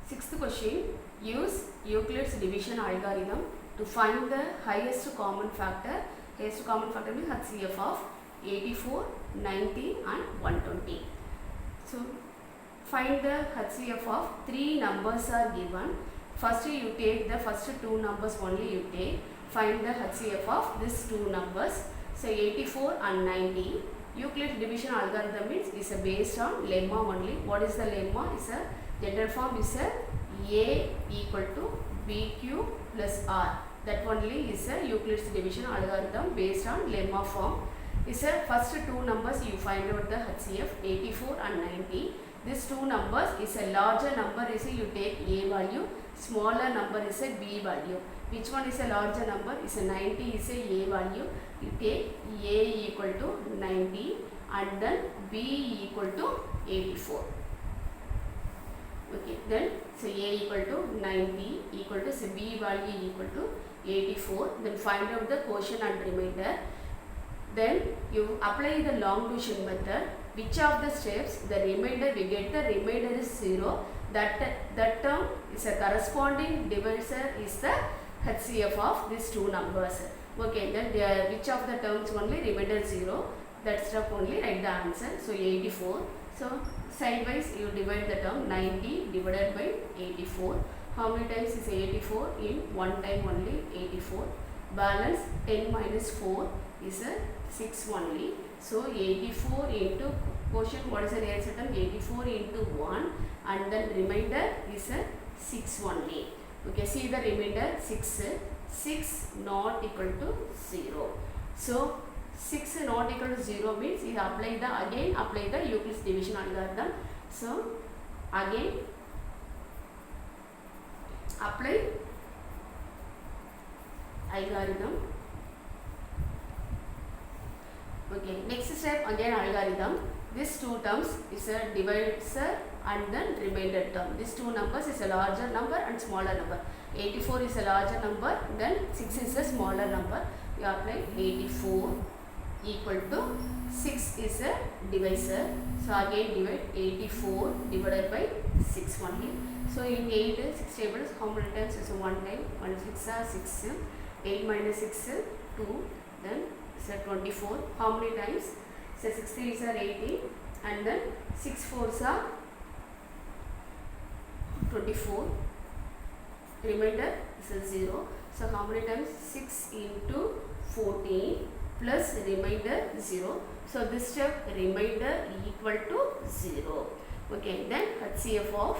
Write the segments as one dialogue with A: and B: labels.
A: Sixth question, use Euclid's division algorithm to find the highest common factor. Highest common factor means HCF of 84, 90 and 120. So, find the HCF of three numbers are given. First you take the first two numbers only you take. Find the HCF of these two numbers. So, 84 and 90. Euclid's division algorithm is based on lemma only. What is the lemma? Is a general form is a equal to bq plus r. That only is a Euclid's division algorithm based on lemma form. Is a first two numbers you find out the HCF 84 and 90. These two numbers is a larger number is a you take a value, smaller number is a b value. Which one is a larger number? Is a 90 is a value. You take a equal to 90 and then b equal to 84. Okay, then so a equal to 90 equal to, so b value equal to 84. Then find out the quotient and remainder. Then you apply the long division method. Which of the steps the remainder, we get the remainder is 0. That term is a corresponding divisor is the HCF of these two numbers. Okay, then which of the terms only remainder 0. That step only write the answer. So 84. So sidewise you divide the term 90 divided by 84. How many times is 84? In one time only 84. Balance 10 minus 4 is a 6 only. So 84 into quotient, what is the nearest term? 84 into 1 and then remainder is a 6 only. Okay, see the remainder 6. 6 not equal to 0. So 6 not equal to 0 means you apply the Euclid's division algorithm. So again apply algorithm. Okay, next step again algorithm. These two terms is a divisor and then remainder term. These two numbers is a larger number and smaller number. 84 is a larger number, then 6 is a smaller number. You apply 84 equal to 6 is a divisor. So again divide 84 divided by 6 only. So in 8, 6 tables, how many times is 1 time? 1 6 are 6. 8 minus 6, 2. Then is 24. How many times? So 6 3s are 18 and then 6 4s are 24. Remainder is 0. So how many times? 6 into 14 plus remainder 0. So this step remainder equal to 0. Okay, then HCF of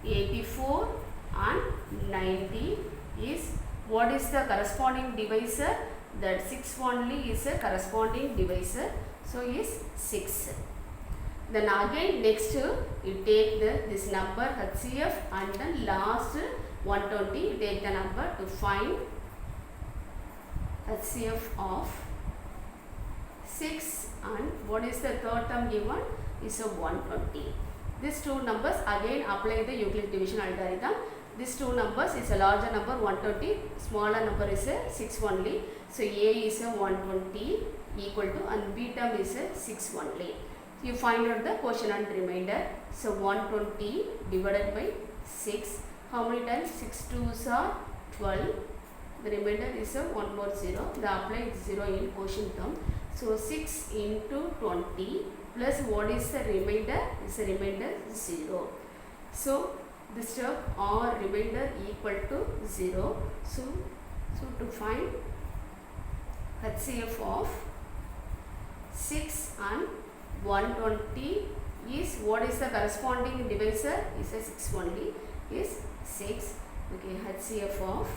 A: 84 and 90 is, what is the corresponding divisor? That 6 only is a corresponding divisor. So is 6. Then again next you take this number HCF and then last 120 you take the number to find HCF of 6 and what is the third term given is a 120. These two numbers again apply the Euclid division algorithm. These two numbers is a larger number 120, smaller number is a 6 only. So a is a 120 equal to and b term is a 6 only. You find out the quotient and remainder. So 120 divided by 6. How many times? 6 2s are 12. The remainder is a 1 more 0. The apply is 0 in quotient term. So 6 into 20 plus what is the remainder? Is the remainder 0. So this term or remainder equal to 0. So to find HCF of 6 and 120 is, what is the corresponding divisor? Is a 6 only, is 6. Okay, HCF of,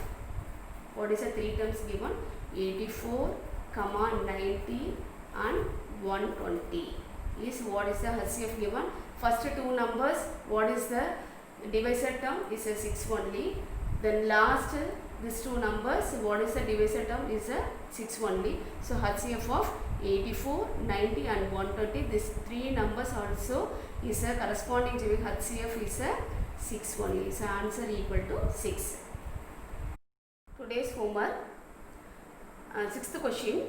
A: what is the three terms given? 84, 90 and 120 is, what is the HCF given? First two numbers, what is the divisor term? Is a 6 only. Then last these two numbers, what is the divisor term? Is a 6 only. So HCF of 84, 90 and 120, these three numbers also is a corresponding to HCF is a 6 only. So answer equal to 6. Today's homework, sixth question,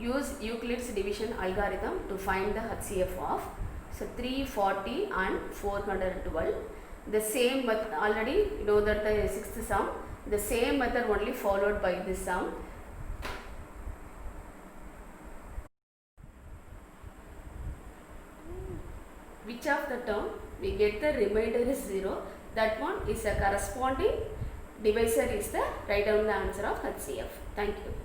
A: use Euclid's division algorithm to find the HCF of. So 340 and 412. The same method, already you know that the sixth sum, the same method only followed by this sum. Which of the term we get the remainder is 0, that one is a corresponding divisor is the write down the answer of HCF. Thank you.